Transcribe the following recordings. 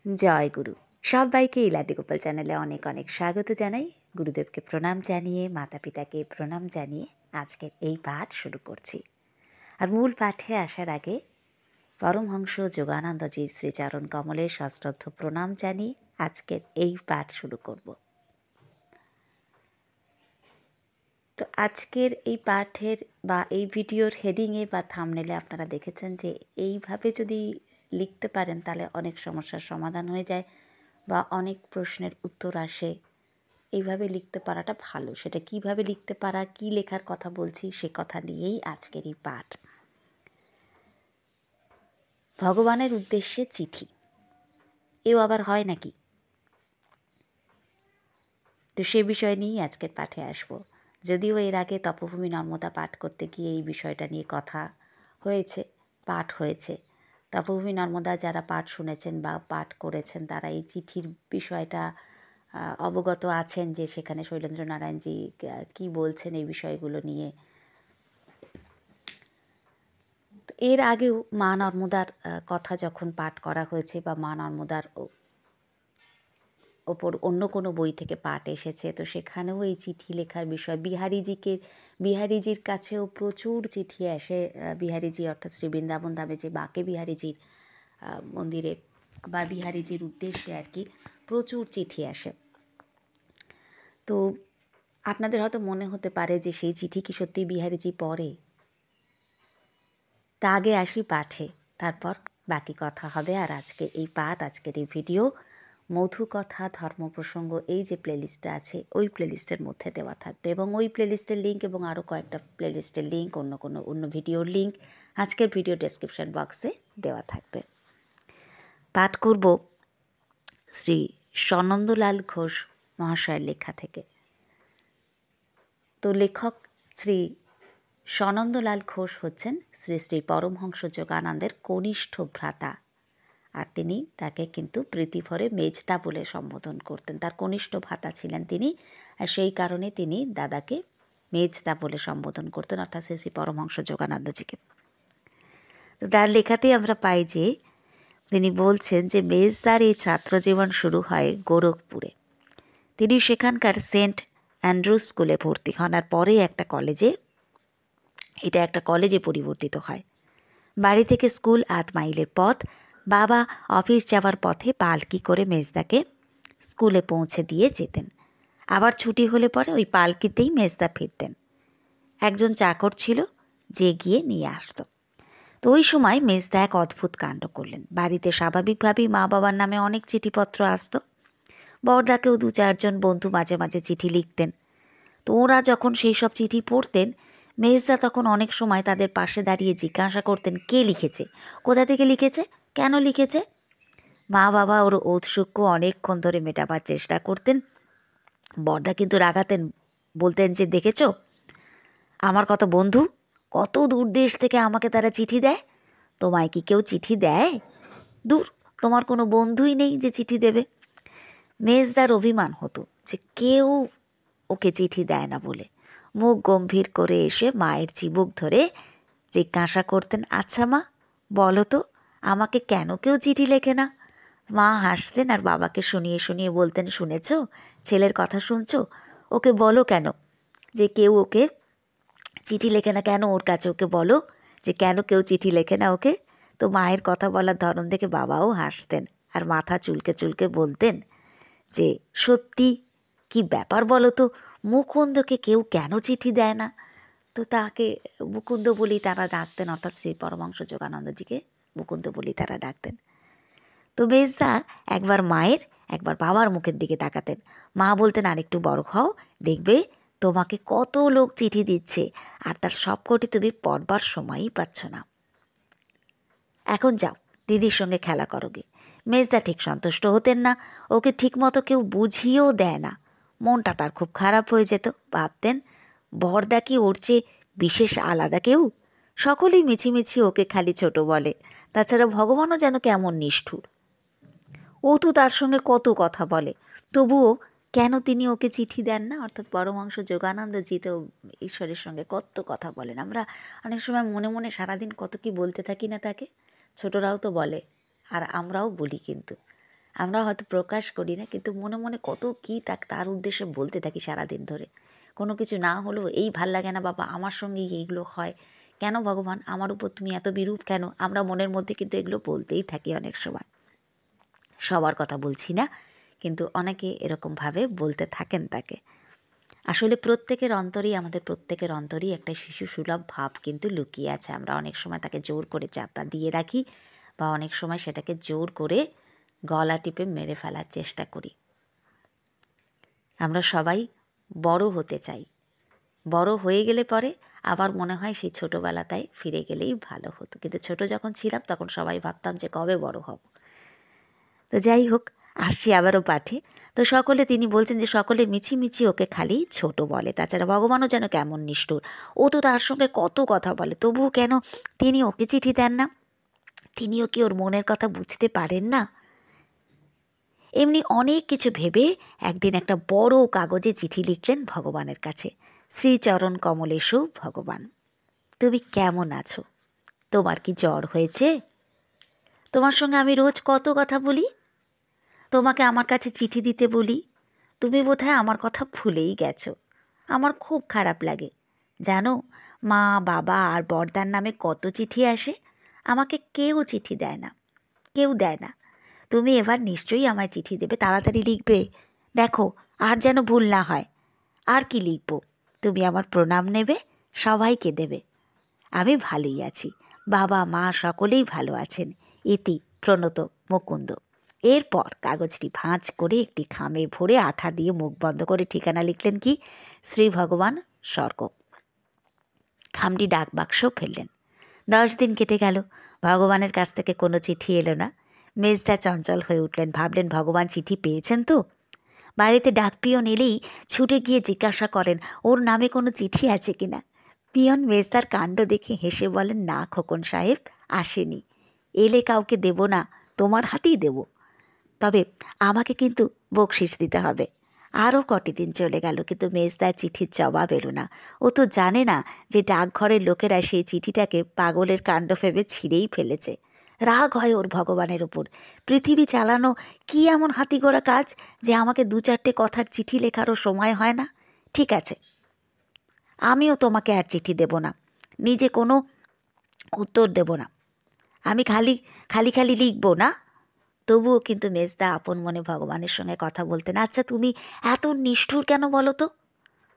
জয় গুরু। সবাইকে ইলাদি গোপাল চ্যানেলে অনেক অনেক স্বাগত জানাই। গুরুদেবকে প্রণাম জানিয়ে, মাতা পিতাকে প্রণাম জানিয়ে আজকের এই পাঠ শুরু করছি। আর মূল পাঠে আসার আগে পরমহংস যোগানন্দজির শ্রীচরণ কমলে সশ্রদ্ধ প্রণাম জানিয়ে আজকের এই পাঠ শুরু করব। তো আজকের এই পাঠের বা এই ভিডিওর হেডিংয়ে বা থাম্বনেলে আপনারা দেখেছেন যে এইভাবে যদি লিখতে পারেন তাহলে অনেক সমস্যার সমাধান হয়ে যায় বা অনেক প্রশ্নের উত্তর আসে। এইভাবে লিখতে পারাটা ভালো। সেটা কিভাবে লিখতে পারা, কি লেখার কথা বলছি সে কথা নিয়েই আজকের এই পাঠ। ভগবানের উদ্দেশ্যে চিঠি, এও আবার হয় নাকি? তো সে বিষয় নিয়েই আজকের পাঠে আসব। যদিও এর আগে তপভূমি নর্মদা পাঠ করতে গিয়ে এই বিষয়টা নিয়ে কথা হয়েছে, পাঠ হয়েছে। তপভূমি নর্মদা যারা পাঠ শুনেছেন বা পাঠ করেছেন তারা এই চিঠির বিষয়টা অবগত আছেন যে সেখানে শৈলেন্দ্রনারায়ণজি কী বলছেন এই বিষয়গুলো নিয়ে। এর আগেও মা নর্মদার কথা যখন পাঠ করা হয়েছে বা মা নর্মদার ওপর অন্য কোনো বই থেকে পাঠ এসেছে, তো সেখানেও এই চিঠি লেখার বিষয় বিহারীজির কাছেও প্রচুর চিঠি আসে। বিহারীজি অর্থাৎ শ্রী বৃন্দাবন ধামে যে বাঁকে বিহারীজির মন্দিরে বা বিহারীজির উদ্দেশ্যে আর কি প্রচুর চিঠি আসে। তো আপনাদের হয়তো মনে হতে পারে যে সেই চিঠি কি সত্যি বিহারীজি পড়ে? তা আগে আসি পাঠে, তারপর বাকি কথা হবে। আর আজকে এই পাঠ, আজকের এই ভিডিও মধু কথা ধর্ম প্রসঙ্গ এই যে প্লেলিস্টটা আছে ওই প্লেলিস্টের মধ্যে দেওয়া থাকবে এবং ওই প্লেলিস্টের লিঙ্ক এবং আরও কয়েকটা প্লেলিস্টের লিঙ্ক, অন্য ভিডিওর লিঙ্ক আজকের ভিডিও ডেসক্রিপশন বক্সে দেওয়া থাকবে। পাঠ করব শ্রী সনন্দলাল ঘোষ মহাশয়ের লেখা থেকে। তো লেখক শ্রী সনন্দলাল ঘোষ হচ্ছেন শ্রী শ্রী পরমহংস যোগানন্দের কনিষ্ঠ ভ্রাতা। আর তিনি তাকে কিন্তু প্রীতিভরে মেজদা বলে সম্বোধন করতেন। তার কনিষ্ঠ ভ্রাতা ছিলেন তিনি, আর সেই কারণে তিনি দাদাকে মেজদা বলে সম্বোধন করতেন, অর্থাৎ শ্রী শ্রী পরমহংস যোগানন্দজিকে। তো তার লেখাতেই আমরা পাই যে তিনি বলছেন যে মেজদার এই ছাত্রজীবন শুরু হয় গোরখপুরে। তিনি সেখানকার সেন্ট অ্যান্ড্রুজ স্কুলে ভর্তি হন আর পরে একটা কলেজে পরিবর্তিত হয়। বাড়ি থেকে স্কুল 8 মাইলের পথ। বাবা অফিস যাওয়ার পথে পালকি করে মেজদাকে স্কুলে পৌঁছে দিয়ে যেতেন। আবার ছুটি হলে পরে ওই পালকিতেই মেজদা ফিরতেন। একজন চাকর ছিল যে গিয়ে নিয়ে আসতো। তো ওই সময় মেজদা এক অদ্ভুত কাণ্ড করলেন। বাড়িতে স্বাভাবিকভাবেই মা বাবার নামে অনেক চিঠিপত্র আসতো। বড়দাকেও 2-4 জন বন্ধু মাঝে মাঝে চিঠি লিখতেন। তো ওরা যখন সেই সব চিঠি পড়তেন, মেজদা তখন অনেক সময় তাদের পাশে দাঁড়িয়ে জিজ্ঞাসা করতেন কে লিখেছে, কোথা থেকে লিখেছে, কেন লিখেছে। মা বাবা ওর ঔৎসুক্য অনেকক্ষণ ধরে মেটাবার চেষ্টা করতেন। বড়দা কিন্তু রাগাতেন, বলতেন যে দেখেছ আমার কত বন্ধু, কত দূর দেশ থেকে আমাকে তারা চিঠি দেয়, তোমায় কি কেউ চিঠি দেয়? দূর, তোমার কোনো বন্ধুই নেই যে চিঠি দেবে। মেজদার অভিমান হতো যে কেউ ওকে চিঠি দেয় না বলে। মুখ গম্ভীর করে এসে মায়ের চিবুক ধরে জিজ্ঞাসা করতেন, আচ্ছা মা বলো তো আমাকে কেন কেউ চিঠি লেখে না? মা হাসতেন আর বাবাকে শুনিয়ে শুনিয়ে বলতেন, শুনেছ, ছেলের কথা শুনছো, ওকে বলো কেন যে কেউ ওকে চিঠি লেখে না, কেন ওর কাছে ওকে বলো যে কেন কেউ চিঠি লেখে না ওকে। তো মায়ের কথা বলার ধরন দেখে বাবাও হাসতেন আর মাথা চুলকে চুলকে বলতেন যে সত্যি কি ব্যাপার বলো তো, মুকুন্দকে কেউ কেন চিঠি দেয় না? তো তাকে মুকুন্দ বলেই তারা ডাকতেন, অর্থাৎ শ্রী পরমহংস যোগানন্দজিকে মুকুন্দ বলেই তারা ডাকতেন। তো মেজদা একবার মায়ের একবার বাবার মুখের দিকে তাকাতেন। মা বলতেন, আরেকটু বড় হও, দেখবে তোমাকে কত লোক চিঠি দিচ্ছে আর তার সবকটি তুমি পড়বার সময়ই পাচ্ছ না। এখন যাও দিদির সঙ্গে খেলা করোগে। মেজদা ঠিক সন্তুষ্ট হতেন না, ওকে ঠিকমতো কেউ বুঝিয়েও দেয় না। মনটা তার খুব খারাপ হয়ে যেত। ভাবতেন বড়দা কি ওর চেয়ে বিশেষ আলাদা কেউ? সকলেই মিছিমিছি ওকে খালি ছোট বলে। তাছাড়া ভগবানও যেন কেমন নিষ্ঠুর। ও তো তার সঙ্গে কত কথা বলে, তবুও কেন তিনি ওকে চিঠি দেন না? অর্থাৎ পরমহংস যোগানন্দজি তো ঈশ্বরের সঙ্গে কত কথা বলেন। আমরা অনেক সময় মনে মনে সারাদিন কত কি বলতে থাকি না তাকে। ছোটরাও তো বলে আর আমরাও বলি, কিন্তু আমরা হয়তো প্রকাশ করি না, কিন্তু মনে মনে কত কী তার উদ্দেশ্যে বলতে থাকি সারাদিন ধরে। কোনো কিছু না হলেও এই ভাল লাগে না বাবা, আমার সঙ্গে এইগুলো হয় কেন ভগবান, আমার উপর তুমি এত বিরূপ কেন, আমরা মনের মধ্যে কিন্তু এগুলো বলতেই থাকি অনেক সময়। সবার কথা বলছি না, কিন্তু অনেকে এরকমভাবে বলতে থাকেন তাকে। আসলে প্রত্যেকের অন্তরেই, আমাদের প্রত্যেকের অন্তরেই একটা শিশু সুলভ ভাব কিন্তু লুকিয়ে আছে। আমরা অনেক সময় তাকে জোর করে চাপা দিয়ে রাখি, বা অনেক সময় সেটাকে জোর করে গলা টিপে মেরে ফেলার চেষ্টা করি। আমরা সবাই বড় হতে চাই, বড় হয়ে গেলে পরে আবার মনে হয় সেই ছোটোবেলাটায় ফিরে গেলেই ভালো হতো। কিন্তু ছোট যখন ছিলাম তখন সবাই ভাবতাম যে কবে বড় হব। তো যাই হোক, আসছি আবারও পাঠে। তো সকলে, তিনি বলছেন যে সকলে মিছিমিছি ওকে খালি ছোট বলে, তাছাড়া ভগবানও যেন কেমন নিষ্ঠুর, ও তো তার সঙ্গে কত কথা বলে, তবুও কেন তিনি ওকে চিঠি দেন না? তিনিও কি ওর মনের কথা বুঝতে পারেন না? এমনি অনেক কিছু ভেবে একদিন একটা বড় কাগজে চিঠি লিখলেন ভগবানের কাছে। শ্রীচরণ কমলেশু ভগবান, তুমি কেমন আছো? তোমার কি জ্বর হয়েছে? তোমার সঙ্গে আমি রোজ কত কথা বলি, তোমাকে আমার কাছে চিঠি দিতে বলি, তুমি বোধহয় আমার কথা ভুলেই গেছো। আমার খুব খারাপ লাগে জানো, মা বাবা আর বড়দার নামে কত চিঠি আসে, আমাকে কেউ চিঠি দেয় না, কেউ দেয় না। তুমি এবার নিশ্চয়ই আমায় চিঠি দেবে, তাড়াতাড়ি লিখবে, দেখো আর যেন ভুল না হয়। আর কি লিখব? তুমি আমার প্রণাম নেবে, সবাইকে দেবে। আমি ভালোই আছি, বাবা মা সকলেই ভালো আছেন, ইতি প্রণত মুকুন্দ। এরপর কাগজটি ভাঁজ করে একটি খামে ভরে আঠা দিয়ে মুখ বন্ধ করে ঠিকানা লিখলেন কি, শ্রী ভগবান স্বর্গ। খামটি ডাক বাক্স ফেললেন। 10 দিন কেটে গেল, ভগবানের কাছ থেকে কোনো চিঠি এলো না। মেজদা চঞ্চল হয়ে উঠলেন, ভাবলেন ভগবান চিঠি পেয়েছেন তো। বাড়িতে ডাক পিয়ন এলেই ছুটে গিয়ে জিজ্ঞাসা করেন ওর নামে কোনো চিঠি আছে কিনা। পিয়ন মেজদার কাণ্ড দেখে হেসে বলেন, না খোকন সাহেব, আসেনি, এলে কাউকে দেব না, তোমার হাতেই দেব, তবে আমাকে কিন্তু বকশিস দিতে হবে। আরও কটি দিন চলে গেল, কিন্তু মেজদার চিঠির জবাব এলো না। ও তো জানে না যে ডাকঘরের লোকেরা সেই চিঠিটাকে পাগলের কাণ্ড ভেবে ছিঁড়েই ফেলেছে। রাগ হয় ওর ভগবানের ওপর। পৃথিবী চালানো কি এমন হাতিগোড়া কাজ যে আমাকে 2-4টে কথার চিঠি লেখারও সময় হয় না? ঠিক আছে, আমিও তোমাকে আর চিঠি দেব না, নিজে কোনো উত্তর দেব না, আমি খালি খালি লিখব না। তবুও কিন্তু মেজদা আপন মনে ভগবানের সঙ্গে কথা বলতেন। আচ্ছা তুমি এত নিষ্ঠুর কেন বলো তো?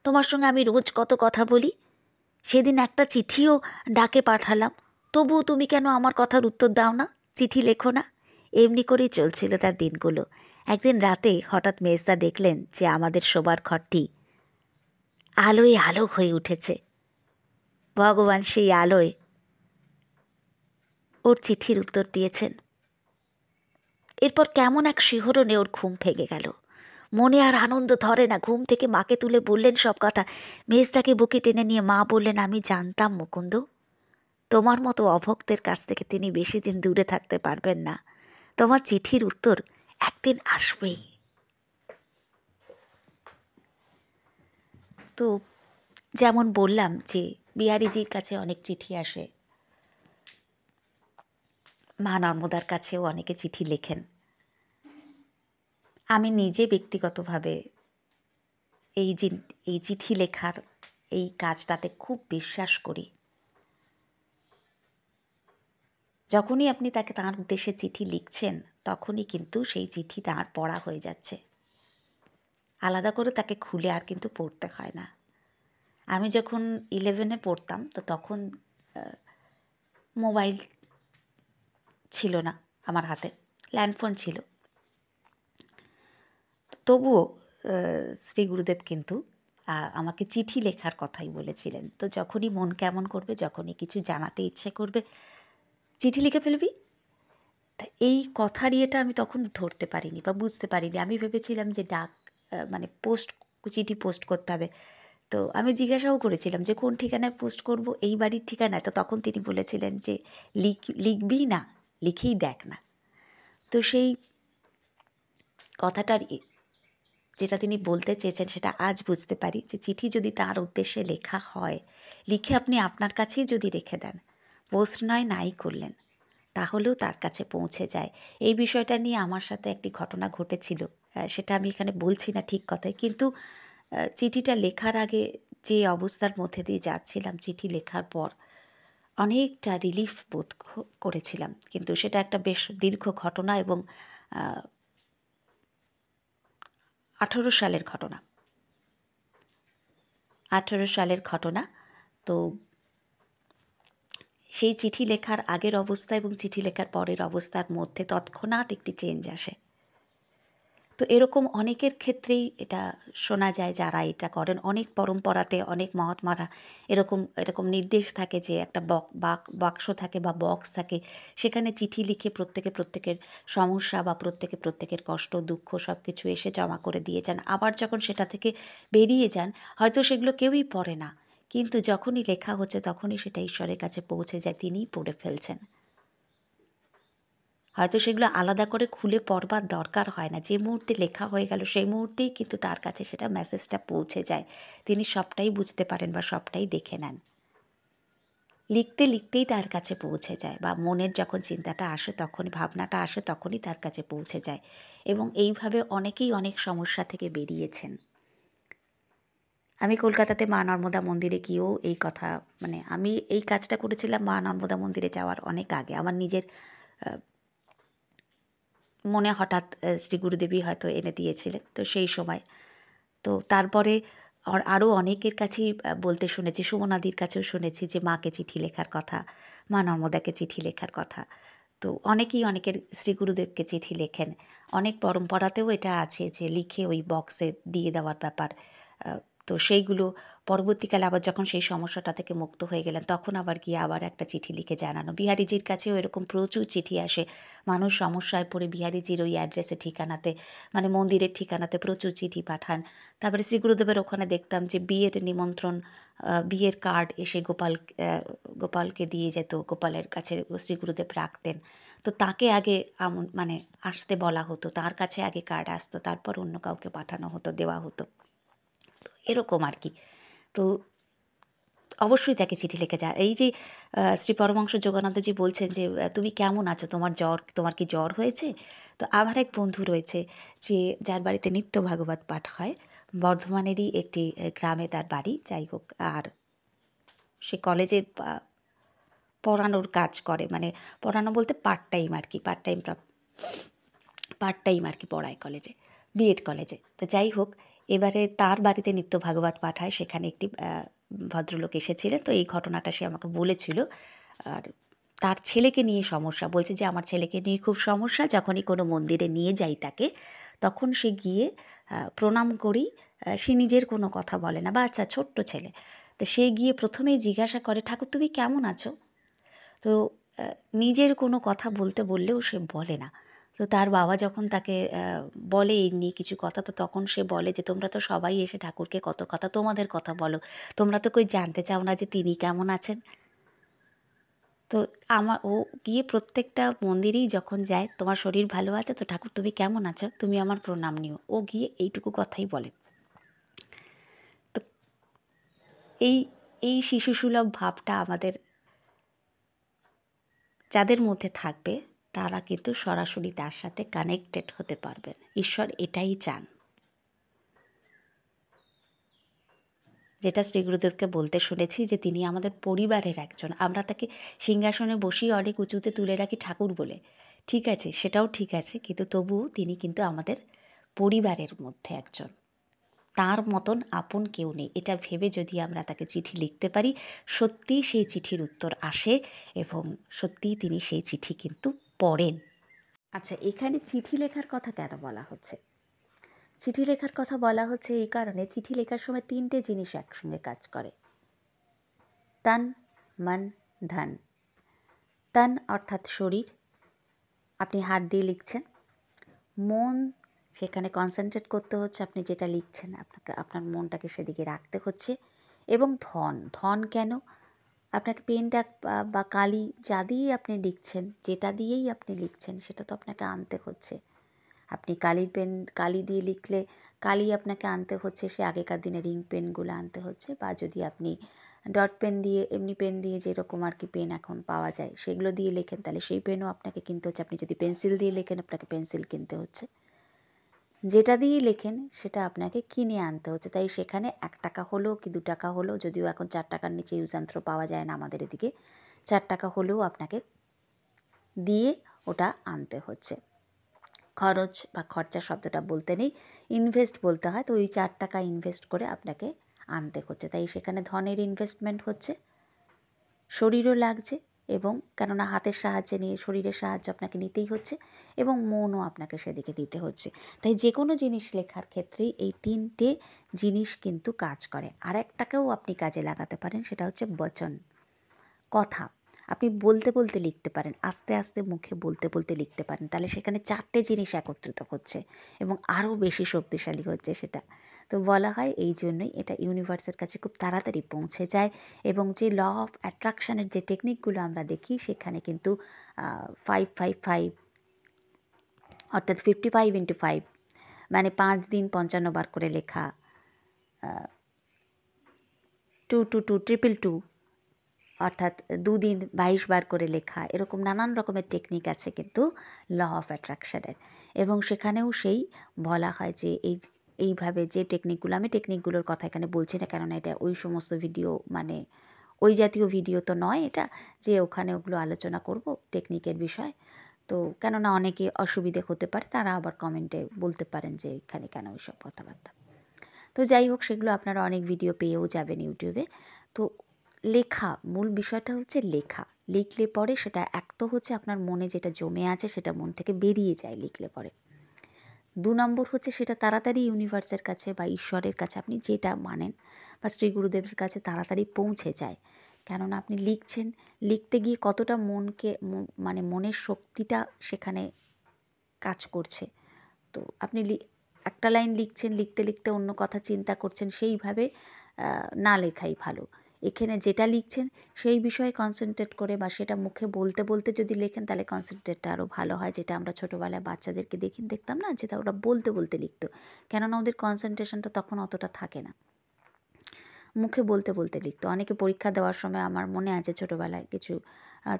তোমার সঙ্গে আমি রোজ কত কথা বলি, সেদিন একটা চিঠিও ডাকে পাঠালাম, তবুও তুমি কেন আমার কথার উত্তর দাও না, চিঠি লেখো না? এমনি করেই চলছিল তার দিনগুলো। একদিন রাতে হঠাৎ মেজদা দেখলেন যে আমাদের শোবার ঘরটি আলোয় আলো হয়ে উঠেছে। ভগবান সেই আলোয় ওর চিঠির উত্তর দিয়েছেন। এরপর কেমন এক শিহরণে ওর ঘুম ভেঙে গেল। মনে আর আনন্দ ধরে না। ঘুম থেকে মাকে তুলে বললেন সব কথা। মেজদাকে বুকে টেনে নিয়ে মা বললেন, আমি জানতাম মুকুন্দ, তোমার মতো অভক্তের কাছ থেকে তিনি বেশি দিন দূরে থাকতে পারবেন না। তোমার চিঠির উত্তর একদিন আসবেই। তো যেমন বললাম যে বিহারীজির কাছে অনেক চিঠি আসে, মা নর্মদার কাছেও অনেকে চিঠি লেখেন। আমি নিজে ব্যক্তিগতভাবে এই চিঠি লেখার এই কাজটাতে খুব বিশ্বাস করি। যখনই আপনি তাকে তাঁর উদ্দেশ্যে চিঠি লিখছেন, তখনই কিন্তু সেই চিঠি তাঁর পড়া হয়ে যাচ্ছে। আলাদা করে তাকে খুলে আর কিন্তু পড়তে হয় না। আমি যখন 11-এ পড়তাম, তো তখন মোবাইল ছিল না আমার হাতে, ল্যান্ডফোন ছিল। তবুও শ্রী গুরুদেব কিন্তু আমাকে চিঠি লেখার কথাই বলেছিলেন। তো যখনই মন কেমন করবে, যখনই কিছু জানাতে ইচ্ছে করবে, চিঠি লিখে ফেলবি। তা এই কথার ইয়েটা আমি তখন ধরতে পারিনি বা বুঝতে পারিনি। আমি ভেবেছিলাম যে মানে চিঠি পোস্ট করতে হবে। তো আমি জিজ্ঞাসাও করেছিলাম যে কোন ঠিকানায় পোস্ট করব, এই বাড়ির ঠিকানায়। তো তখন তিনি বলেছিলেন যে লিখবি না, লিখেই দেখ না। তো সেই কথাটার যেটা তিনি বলতে চেয়েছেন সেটা আজ বুঝতে পারি, যে চিঠি যদি তার উদ্দেশ্যে লেখা হয়, লিখে আপনি আপনার কাছেই যদি রেখে দেন, পোস্ট নয় নাই করলেন, তাহলেও তার কাছে পৌঁছে যায়। এই বিষয়টা নিয়ে আমার সাথে একটি ঘটনা ঘটেছিল। সেটা আমি এখানে বলছি না ঠিক কথাই, কিন্তু চিঠিটা লেখার আগে যে অবস্থার মধ্যে দিয়ে যাচ্ছিলাম, চিঠি লেখার পর অনেকটা রিলিফ বোধ করেছিলাম। কিন্তু সেটা একটা বেশ দীর্ঘ ঘটনা এবং 18 সালের ঘটনা। 18 সালের ঘটনা। তো সেই চিঠি লেখার আগের অবস্থা এবং চিঠি লেখার পরের অবস্থার মধ্যে তৎক্ষণাৎ একটি চেঞ্জ আসে। তো এরকম অনেকের ক্ষেত্রেই এটা শোনা যায় যারা এটা করেন। অনেক পরম্পরাতে অনেক মহাত্মারা এরকম নির্দেশ থাকে যে একটা বাক্স থাকে বা বক্স থাকে, সেখানে চিঠি লিখে প্রত্যেকের সমস্যা বা প্রত্যেকের কষ্ট দুঃখ সব কিছু এসে জমা করে দিয়ে যান। আবার যখন সেটা থেকে বেরিয়ে যান, হয়তো সেগুলো কেউই পড়ে না, কিন্তু যখনই লেখা হচ্ছে তখনই সেটা ঈশ্বরের কাছে পৌঁছে যায়, তিনিই পড়ে ফেলছেন। হয়তো সেগুলো আলাদা করে খুলে পড়বার দরকার হয় না, যে মুহূর্তে লেখা হয়ে গেল সেই মুহূর্তেই কিন্তু তার কাছে সেটা মেসেজটা পৌঁছে যায়। তিনি সবটাই বুঝতে পারেন বা সবটাই দেখে নেন। লিখতে লিখতেই তার কাছে পৌঁছে যায়, বা মনের যখন চিন্তাটা আসে তখনই, ভাবনাটা আসে তখনই তার কাছে পৌঁছে যায়। এবং এইভাবে অনেকেই অনেক সমস্যা থেকে বেরিয়েছেন। আমি কলকাতাতে মা নর্মদা মন্দিরে গিয়েও এই কথা, মানে আমি এই কাজটা করেছিলাম মা নর্মদা মন্দিরে যাওয়ার অনেক আগে। আমার নিজের মনে হঠাৎ শ্রী গুরুদেবী হয়তো এনে দিয়েছিলেন, তো সেই সময়। তো তারপরে আরও অনেকের কাছেই বলতে শুনেছি, সুমনাদির কাছেও শুনেছি যে মাকে চিঠি লেখার কথা, মা নর্মদাকে চিঠি লেখার কথা। তো অনেকেই অনেকের শ্রী গুরুদেবকে চিঠি লেখেন। অনেক পরম্পরাতেও এটা আছে যে লিখে ওই বক্সে দিয়ে দেওয়ার ব্যাপার। তো সেইগুলো পরবর্তীকালে আবার যখন সেই সমস্যাটা থেকে মুক্ত হয়ে গেলেন, তখন আবার গিয়ে আবার একটা চিঠি লিখে জানানো। বিহারীজির কাছেও এরকম প্রচুর চিঠি আসে। মানুষ সমস্যায় পড়ে বিহারীজির ওই অ্যাড্রেসে, ঠিকানাতে, মানে মন্দিরের ঠিকানাতে প্রচুর চিঠি পাঠান। তারপরে শ্রী গুরুদেবের ওখানে দেখতাম যে বিয়ের নিমন্ত্রণ, বিয়ের কার্ড এসে গোপালকে দিয়ে যেত, গোপালের কাছে শ্রী গুরুদেব রাখতেন। তো তাকে আগে মানে আসতে বলা হতো, তার কাছে আগে কার্ড আসতো, তারপর অন্য কাউকে পাঠানো হতো, দেওয়া হতো। তো এরকম আর কি। তো অবশ্যই তাকে চিঠি লিখে যায়। এই যে শ্রী পরমহংস যোগানন্দজি বলছেন যে তুমি কেমন আছো, তোমার কি জ্বর হয়েছে? তো আমার এক বন্ধু রয়েছে যে যার বাড়িতে নিত্য ভাগবত পাঠ হয়, বর্ধমানেরই একটি গ্রামে তার বাড়ি। যাই হোক, আর সে কলেজে পড়ানোর কাজ করে, মানে পড়ানো বলতে পার্ট টাইম আর কি পড়ায় কলেজে, বিএড কলেজে। তো যাই হোক, এবারে তার বাড়িতে নিত্য ভাগবত পাঠ হয়, সেখানে একটি ভদ্রলোক এসেছিলেন। তো এই ঘটনাটা সে আমাকে বলেছিল। আর তার ছেলেকে নিয়ে সমস্যা, বলছে যে আমার ছেলেকে নিয়ে খুব সমস্যা, যখনই কোনো মন্দিরে নিয়ে যাই তাকে, তখন সে গিয়ে প্রণাম করি, সে নিজের কোনো কথা বলে না, বা আচ্ছা ছোট্ট ছেলে। তো সে গিয়ে প্রথমেই জিজ্ঞাসা করে, ঠাকুর তুমি কেমন আছো? তো নিজের কোনো কথা বলতে বললেও সে বলে না। তো তার বাবা যখন তাকে বলে এই নিয়ে কিছু কথা, তো তখন সে বলে যে তোমরা তো সবাই এসে ঠাকুরকে কত কথা, তোমাদের কথা বলো, তোমরা তো কই জানতে চাও না যে তিনি কেমন আছেন। তো ও গিয়ে প্রত্যেকটা মন্দিরেই যখন যায়, তোমার শরীর ভালো আছে তো ঠাকুর, তুমি কেমন আছো, তুমি আমার প্রণাম নিও, ও গিয়ে এইটুকু কথাই বলে। তো এই এই শিশুসুলভ ভাবটা আমাদের যাদের মধ্যে থাকবে, তারা কিন্তু সরাসরি তার সাথে কানেক্টেড হতে পারবেন। ঈশ্বর এটাই চান। যেটা শ্রী গুরুদেবকে বলতে শুনেছি যে তিনি আমাদের পরিবারের একজন। আমরা তাকে সিংহাসনে বসিয়ে অনেক উঁচুতে তুলে রাখি ঠাকুর বলে, ঠিক আছে, সেটাও ঠিক আছে, কিন্তু তবুও তিনি কিন্তু আমাদের পরিবারের মধ্যে একজন। তার মতন আপন কেউ নেই, এটা ভেবে যদি আমরা তাকে চিঠি লিখতে পারি, সত্যিই সেই চিঠির উত্তর আসে এবং সত্যিই তিনি সেই চিঠি কিন্তু পড়েন। আচ্ছা, এখানে চিঠি লেখার কথা কেন বলা হচ্ছে? চিঠি লেখার কথা বলা হচ্ছে এই কারণে, চিঠি লেখার সময় 3টে জিনিস একসঙ্গে কাজ করে: তন, মন, ধন। তন অর্থাৎ শরীর, আপনি হাত দিয়ে লিখছেন। মন, সেখানে কনসেন্ট্রেট করতে হচ্ছে, আপনি যেটা লিখছেন আপনার মনটাকে সেদিকে রাখতে হচ্ছে। এবং ধন, ধন কেন? আপনাকে পেনটা বা কালি যা দিয়েই আপনি লিখছেন, যেটা দিয়েই আপনি লিখছেন, সেটা তো আপনাকে আনতে হচ্ছে। আপনি কালি দিয়ে লিখলে কালি আপনাকে আনতে হচ্ছে, সে আগেকার দিনে রিং পেনগুলো আনতে হচ্ছে, বা যদি আপনি ডট পেন দিয়ে, এমনি পেন দিয়ে যেরকম আর কি পেন এখন পাওয়া যায় সেগুলো দিয়ে লেখেন তাহলে সেই পেনও আপনাকে কিনতে হচ্ছে। আপনি যদি পেন্সিল দিয়ে লেখেন আপনাকে পেন্সিল কিনতে হচ্ছে। যেটা দিয়ে লেখেন সেটা আপনাকে কিনে আনতে হচ্ছে। তাই সেখানে 1 টাকা হলেও কি 2 টাকা হলেও, যদিও এখন 4 টাকার নিচে ইউজ অ্যান্ড থ্রো পাওয়া যায় না আমাদের এদিকে, 4 টাকা হলেও আপনাকে দিয়ে ওটা আনতে হচ্ছে। খরচ বা খরচা শব্দটা বলতে নেই, ইনভেস্ট বলতে হয়। তো ওই 4 টাকা ইনভেস্ট করে আপনাকে আনতে হচ্ছে। তাই সেখানে ধনের ইনভেস্টমেন্ট হচ্ছে, শরীরও লাগছে, এবং কেননা হাতের সাহায্যে নিয়ে শরীরের সাহায্য আপনাকে নিতেই হচ্ছে, এবং মনও আপনাকে সেদিকে দিতে হচ্ছে। তাই যে কোনো জিনিস লেখার ক্ষেত্রেই এই 3টে জিনিস কিন্তু কাজ করে। আর একটাকেও আপনি কাজে লাগাতে পারেন, সেটা হচ্ছে বচন, কথা। আপনি বলতে বলতে লিখতে পারেন, আস্তে আস্তে মুখে বলতে বলতে লিখতে পারেন, তাহলে সেখানে 4টে জিনিস একত্রিত হচ্ছে এবং আরও বেশি শক্তিশালী হচ্ছে সেটা। তো বলা হয় এই জন্যই এটা ইউনিভার্সের কাছে খুব তাড়াতাড়ি পৌঁছে যায়। এবং যে ল অফ অ্যাট্রাকশানের যে টেকনিকগুলো আমরা দেখি সেখানে কিন্তু 555 অর্থাৎ 55 × 5 মানে 5 দিন 55 বার করে লেখা, 222 অর্থাৎ 2 দিন 22 বার করে লেখা, এরকম নানান রকমের টেকনিক আছে কিন্তু ল অফ অ্যাট্রাকশানের। এবং সেখানেও সেই বলা হয় যে এইভাবে যে টেকনিকগুলো, আমি টেকনিকগুলোর কথা এখানে বলছি না, কেননা এটা ওই সমস্ত ভিডিও, মানে ওই জাতীয় ভিডিও তো নয় এটা, যে ওখানে ওগুলো আলোচনা করব টেকনিকের বিষয়। তো কেননা অনেকে অসুবিধে হতে পারে, তারা আবার কমেন্টে বলতে পারেন যে এখানে কেন ওইসব কথাবার্তা। তো যাই হোক, সেগুলো আপনারা অনেক ভিডিও পেয়েও যাবেন ইউটিউবে। তো লেখা, মূল বিষয়টা হচ্ছে লেখা। লিখলে পরে সেটা এক তো হচ্ছে আপনার মনে যেটা জমে আছে সেটা মন থেকে বেরিয়ে যায় লিখলে পরে। 2 নম্বর হচ্ছে সেটা তাড়াতাড়ি ইউনিভার্সের কাছে বা ঈশ্বরের কাছে, আপনি যেটা মানেন, বা শ্রী গুরুদেবের কাছে তাড়াতাড়ি পৌঁছে যায়। কেননা আপনি লিখছেন, লিখতে গিয়ে কতটা মনকে মানে মনের শক্তিটা সেখানে কাজ করছে। তো আপনি একটা লাইন লিখছেন, লিখতে লিখতে অন্য কথা চিন্তা করছেন, সেইভাবে না লেখাই ভালো। এখানে যেটা লিখছেন সেই বিষয়ে কনসেন্ট্রেট করে বা সেটা মুখে বলতে বলতে যদি লেখেন তাহলে কনসেন্ট্রেটটা আরও ভালো হয়। যেটা আমরা ছোটোবেলায় বাচ্চাদেরকে দেখতাম না, যেটা ওরা বলতে বলতে লিখতো, কেননা ওদের কনসেন্ট্রেশনটা তখন অতটা থাকে না, মুখে বলতে বলতে লিখতো। অনেকে পরীক্ষা দেওয়ার সময়, আমার মনে আছে ছোটোবেলায় কিছু,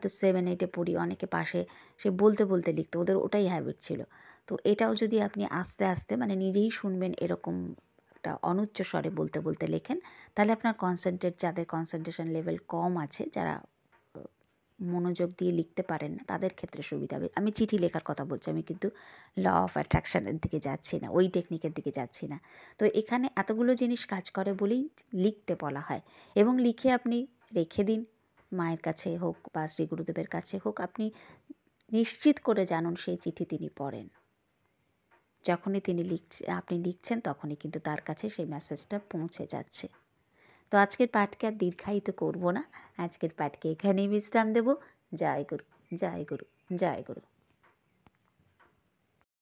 তো 7-8-এ পড়ি, অনেকে পাশে সে বলতে বলতে লিখতো, ওদের ওটাই হ্যাবিট ছিল। তো এটাও যদি আপনি আস্তে আস্তে মানে নিজেই শুনবেন এরকম একটা অনুচ্চ স্বরে বলতে বলতে লেখেন, তাহলে আপনার যাদের কনসেন্ট্রেশন লেভেল কম আছে, যারা মনোযোগ দিয়ে লিখতে পারেন না, তাদের ক্ষেত্রে সুবিধা হবে। আমি চিঠি লেখার কথা বলছি, আমি কিন্তু ল অফ অ্যাট্রাকশানের দিকে যাচ্ছি না, ওই টেকনিকের দিকে যাচ্ছি না। তো এখানে এতগুলো জিনিস কাজ করে বলেই লিখতে বলা হয়। এবং লিখে আপনি রেখে দিন, মায়ের কাছে হোক বা শ্রী গুরুদেবের কাছে হোক, আপনি নিশ্চিত করে জানুন সেই চিঠি তিনি পড়েন। যখনই আপনি লিখছেন তখনই কিন্তু তার কাছে সেই মেসেজটা পৌঁছে যাচ্ছে। তো আজকের পাঠকে আর দীর্ঘায়িত করব না, আজকের পাঠকে এখানেই বিশ্রাম দেব। জয় গুরু, জয় গুরু, জয় গুরু।